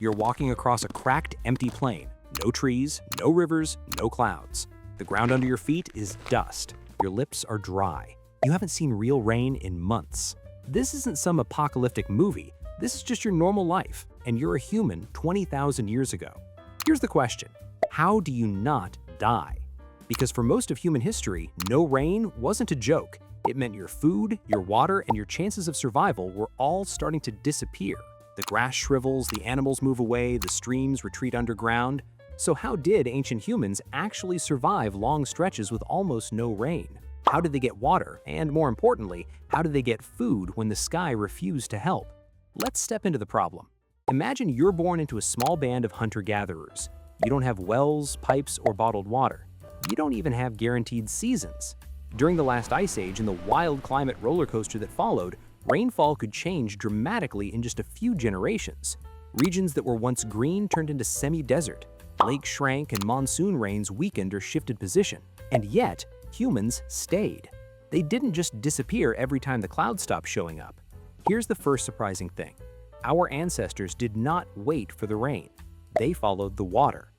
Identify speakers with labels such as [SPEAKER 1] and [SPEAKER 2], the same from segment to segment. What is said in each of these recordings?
[SPEAKER 1] You're walking across a cracked, empty plain. No trees, no rivers, no clouds. The ground under your feet is dust. Your lips are dry. You haven't seen real rain in months. This isn't some apocalyptic movie. This is just your normal life, and you're a human 20,000 years ago. Here's the question: how do you not die? Because for most of human history, no rain wasn't a joke. It meant your food, your water, and your chances of survival were all starting to disappear. The grass shrivels, the animals move away, the streams retreat underground. So how did ancient humans actually survive long stretches with almost no rain? How did they get water? And more importantly, how did they get food when the sky refused to help? Let's step into the problem. Imagine you're born into a small band of hunter-gatherers. You don't have wells, pipes, or bottled water. You don't even have guaranteed seasons. During the last ice age and the wild climate roller coaster that followed, rainfall could change dramatically in just a few generations. Regions that were once green turned into semi-desert. Lakes shrank and monsoon rains weakened or shifted position. And yet, humans stayed. They didn't just disappear every time the clouds stopped showing up. Here's the first surprising thing. Our ancestors did not wait for the rain. They followed the water.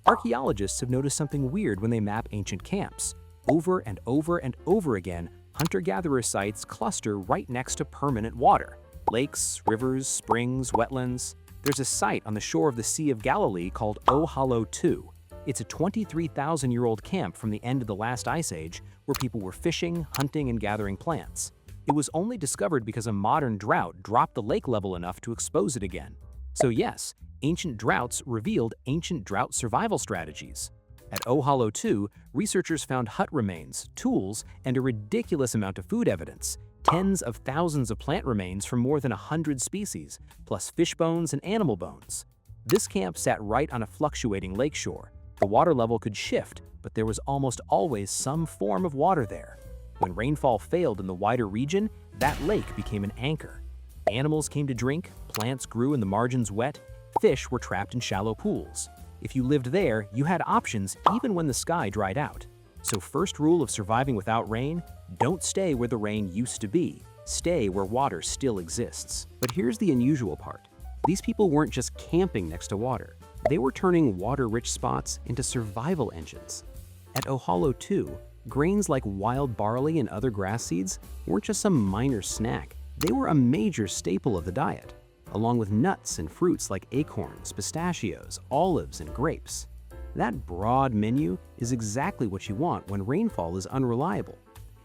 [SPEAKER 1] Archaeologists have noticed something weird when they map ancient camps. Over and over and over again, hunter-gatherer sites cluster right next to permanent water. Lakes, rivers, springs, wetlands. There's a site on the shore of the Sea of Galilee called Ohalo II. It's a 23,000-year-old camp from the end of the last ice age where people were fishing, hunting, and gathering plants. It was only discovered because a modern drought dropped the lake level enough to expose it again. So yes, ancient droughts revealed ancient drought survival strategies. At Ohalo II, researchers found hut remains, tools, and a ridiculous amount of food evidence. Tens of thousands of plant remains from more than 100 species, plus fish bones and animal bones. This camp sat right on a fluctuating lakeshore. The water level could shift, but there was almost always some form of water there. When rainfall failed in the wider region, that lake became an anchor. Animals came to drink, plants grew in the margins wet, fish were trapped in shallow pools. If you lived there, you had options even when the sky dried out. So first rule of surviving without rain: don't stay where the rain used to be. Stay where water still exists. But here's the unusual part. These people weren't just camping next to water. They were turning water-rich spots into survival engines. At Ohalo II, grains like wild barley and other grass seeds weren't just some minor snack. They were a major staple of the diet, along with nuts and fruits like acorns, pistachios, olives, and grapes. That broad menu is exactly what you want when rainfall is unreliable.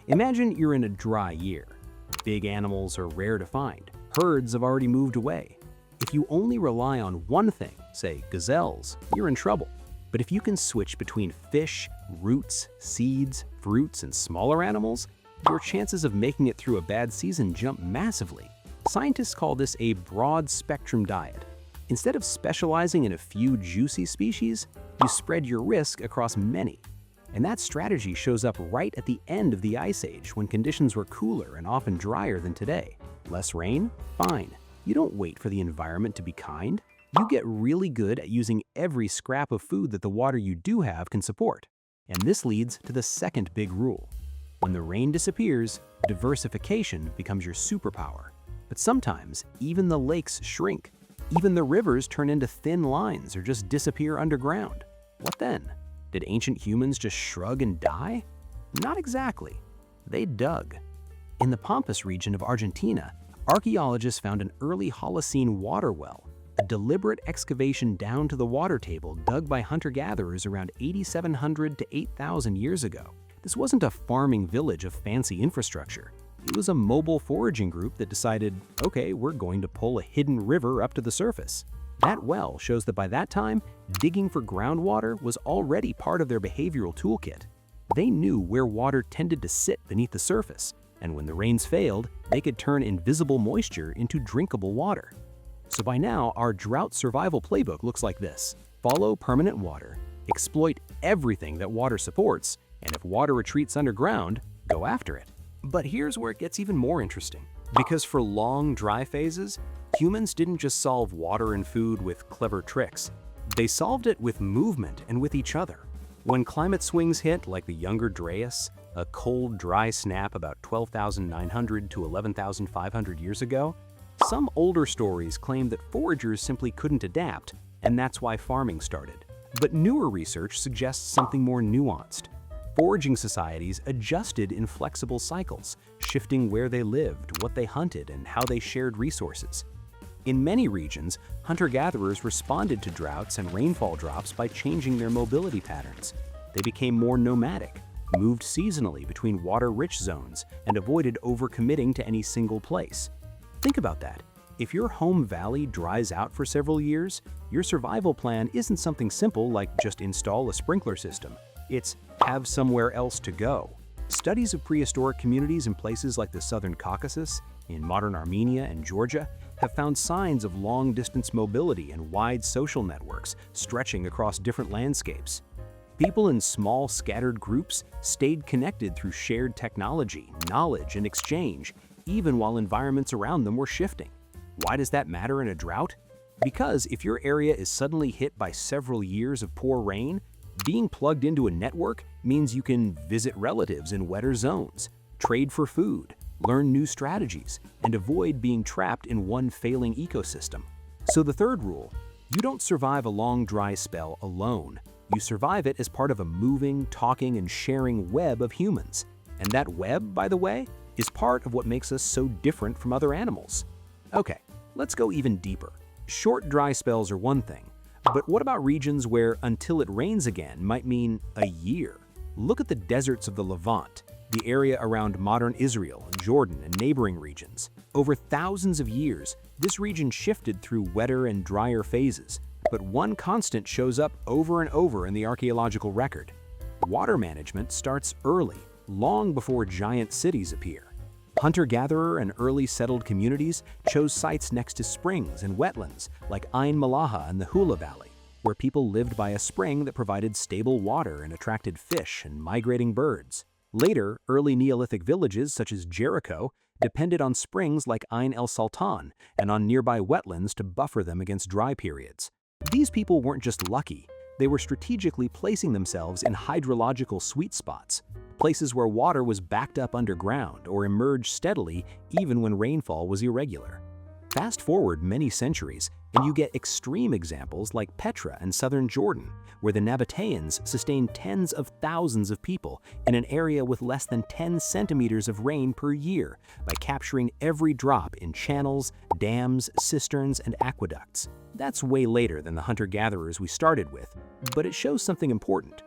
[SPEAKER 1] Imagine you're in a dry year. Big animals are rare to find. Herds have already moved away. If you only rely on one thing, say gazelles, you're in trouble. But if you can switch between fish, roots, seeds, fruits, and smaller animals, your chances of making it through a bad season jump massively. Scientists call this a broad-spectrum diet. Instead of specializing in a few juicy species, you spread your risk across many. And that strategy shows up right at the end of the Ice Age when conditions were cooler and often drier than today. Less rain? Fine. You don't wait for the environment to be kind. You get really good at using every scrap of food that the water you do have can support. And this leads to the second big rule. When the rain disappears, diversification becomes your superpower. But sometimes, even the lakes shrink. Even the rivers turn into thin lines or just disappear underground. What then? Did ancient humans just shrug and die? Not exactly. They dug. In the Pampas region of Argentina, archaeologists found an early Holocene water well, a deliberate excavation down to the water table dug by hunter-gatherers around 8,700 to 8,000 years ago. This wasn't a farming village of fancy infrastructure. It was a mobile foraging group that decided, okay, we're going to pull a hidden river up to the surface. That well shows that by that time, digging for groundwater was already part of their behavioral toolkit. They knew where water tended to sit beneath the surface, and when the rains failed, they could turn invisible moisture into drinkable water. So by now, our drought survival playbook looks like this. Follow permanent water, exploit everything that water supports, and if water retreats underground, go after it. But here's where it gets even more interesting. Because for long, dry phases, humans didn't just solve water and food with clever tricks. They solved it with movement and with each other. When climate swings hit, like the Younger Dryas, a cold, dry snap about 12,900 to 11,500 years ago, Some older stories claim that foragers simply couldn't adapt, and that's why farming started. But newer research suggests something more nuanced. Foraging societies adjusted in flexible cycles, shifting where they lived, what they hunted, and how they shared resources. In many regions, hunter-gatherers responded to droughts and rainfall drops by changing their mobility patterns. They became more nomadic, moved seasonally between water-rich zones, and avoided overcommitting to any single place. Think about that. If your home valley dries out for several years, your survival plan isn't something simple like just install a sprinkler system. It's have somewhere else to go. Studies of prehistoric communities in places like the Southern Caucasus, in modern Armenia and Georgia, have found signs of long-distance mobility and wide social networks stretching across different landscapes. People in small, scattered groups stayed connected through shared technology, knowledge, and exchange, even while environments around them were shifting. Why does that matter in a drought? Because if your area is suddenly hit by several years of poor rain, being plugged into a network means you can visit relatives in wetter zones, trade for food, learn new strategies, and avoid being trapped in one failing ecosystem. So the third rule, you don't survive a long dry spell alone. You survive it as part of a moving, talking, and sharing web of humans. And that web, by the way, is part of what makes us so different from other animals. Okay, let's go even deeper. Short dry spells are one thing, but what about regions where until it rains again might mean a year? Look at the deserts of the Levant, the area around modern Israel, Jordan, and neighboring regions. Over thousands of years, this region shifted through wetter and drier phases, but one constant shows up over and over in the archaeological record. Water management starts early, long before giant cities appear. Hunter-gatherer and early settled communities chose sites next to springs and wetlands like Ain Malaha and the Hula Valley, where people lived by a spring that provided stable water and attracted fish and migrating birds. Later, early Neolithic villages such as Jericho depended on springs like Ain el Sultan and on nearby wetlands to buffer them against dry periods. These people weren't just lucky, they were strategically placing themselves in hydrological sweet spots, places where water was backed up underground or emerged steadily even when rainfall was irregular. Fast forward many centuries, and you get extreme examples like Petra and southern Jordan, where the Nabateans sustained tens of thousands of people in an area with less than 10 centimeters of rain per year by capturing every drop in channels, dams, cisterns, and aqueducts. That's way later than the hunter-gatherers we started with, but it shows something important.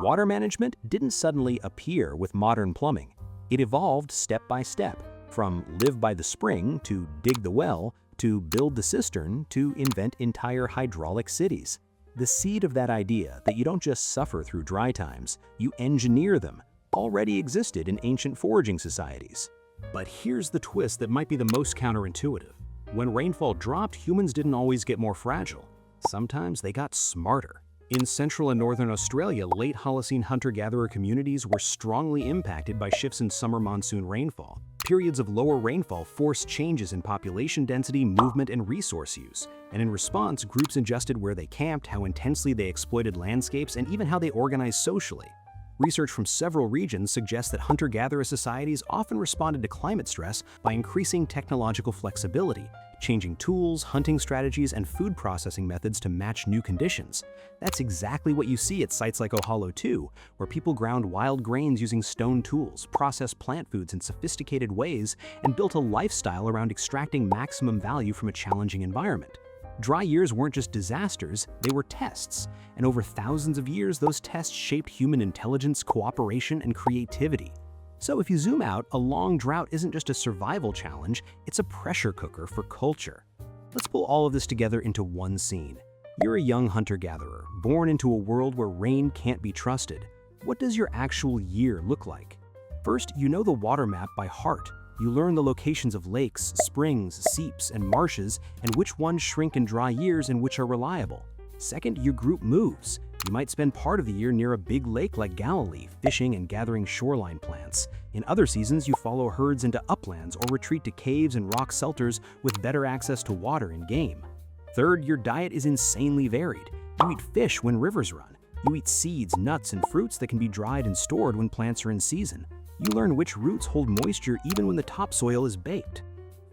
[SPEAKER 1] Water management didn't suddenly appear with modern plumbing. It evolved step by step, from live by the spring to dig the well, to build the cistern, to invent entire hydraulic cities. The seed of that idea that you don't just suffer through dry times, you engineer them, already existed in ancient foraging societies. But here's the twist that might be the most counterintuitive. When rainfall dropped, humans didn't always get more fragile. Sometimes they got smarter. In central and northern Australia, late Holocene hunter-gatherer communities were strongly impacted by shifts in summer monsoon rainfall. Periods of lower rainfall forced changes in population density, movement, and resource use. And in response, groups adjusted where they camped, how intensely they exploited landscapes, and even how they organized socially. Research from several regions suggests that hunter-gatherer societies often responded to climate stress by increasing technological flexibility, changing tools, hunting strategies, and food processing methods to match new conditions. That's exactly what you see at sites like Ohalo II, where people ground wild grains using stone tools, processed plant foods in sophisticated ways, and built a lifestyle around extracting maximum value from a challenging environment. Dry years weren't just disasters, they were tests. And over thousands of years, those tests shaped human intelligence, cooperation, and creativity. So if you zoom out, a long drought isn't just a survival challenge, it's a pressure cooker for culture. Let's pull all of this together into one scene. You're a young hunter-gatherer, born into a world where rain can't be trusted. What does your actual year look like? First, you know the water map by heart. You learn the locations of lakes, springs, seeps, and marshes, and which ones shrink in dry years and which are reliable. Second, your group moves. You might spend part of the year near a big lake like Galilee, fishing and gathering shoreline plants. In other seasons, you follow herds into uplands or retreat to caves and rock shelters with better access to water and game. Third, your diet is insanely varied. You eat fish when rivers run. You eat seeds, nuts, and fruits that can be dried and stored when plants are in season. You learn which roots hold moisture even when the topsoil is baked.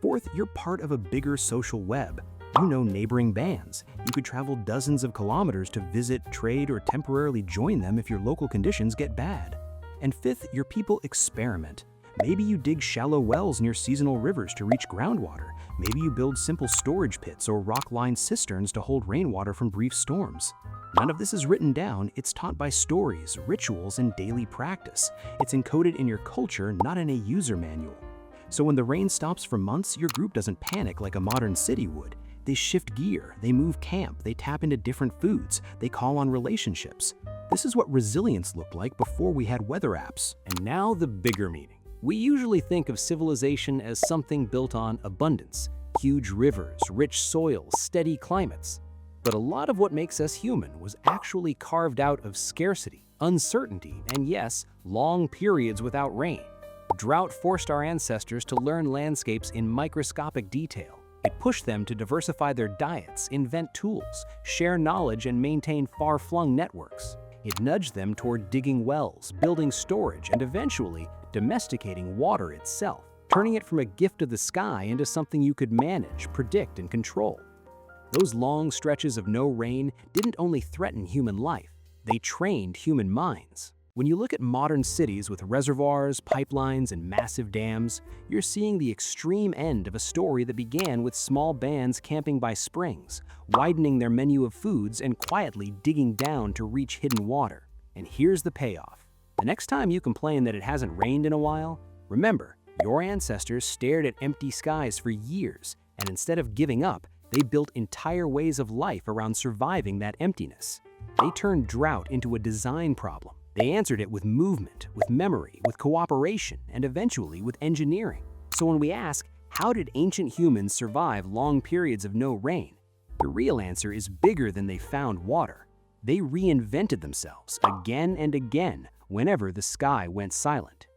[SPEAKER 1] Fourth, you're part of a bigger social web. You know neighboring bands. You could travel dozens of kilometers to visit, trade, or temporarily join them if your local conditions get bad. And fifth, your people experiment. Maybe you dig shallow wells near seasonal rivers to reach groundwater. Maybe you build simple storage pits or rock-lined cisterns to hold rainwater from brief storms. None of this is written down, it's taught by stories, rituals, and daily practice. It's encoded in your culture, not in a user manual. So when the rain stops for months, your group doesn't panic like a modern city would. They shift gear, they move camp, they tap into different foods, they call on relationships. This is what resilience looked like before we had weather apps. And now the bigger meaning. We usually think of civilization as something built on abundance, huge rivers, rich soils, steady climates. But a lot of what makes us human was actually carved out of scarcity, uncertainty, and yes, long periods without rain. Drought forced our ancestors to learn landscapes in microscopic detail. It pushed them to diversify their diets, invent tools, share knowledge, and maintain far-flung networks. It nudged them toward digging wells, building storage, and eventually domesticating water itself, turning it from a gift of the sky into something you could manage, predict, and control. Those long stretches of no rain didn't only threaten human life, they trained human minds. When you look at modern cities with reservoirs, pipelines, and massive dams, you're seeing the extreme end of a story that began with small bands camping by springs, widening their menu of foods, and quietly digging down to reach hidden water. And here's the payoff. The next time you complain that it hasn't rained in a while, remember, your ancestors stared at empty skies for years, and instead of giving up, they built entire ways of life around surviving that emptiness. They turned drought into a design problem. They answered it with movement, with memory, with cooperation, and eventually with engineering. So when we ask, how did ancient humans survive long periods of no rain? The real answer is bigger than they found water. They reinvented themselves again and again whenever the sky went silent.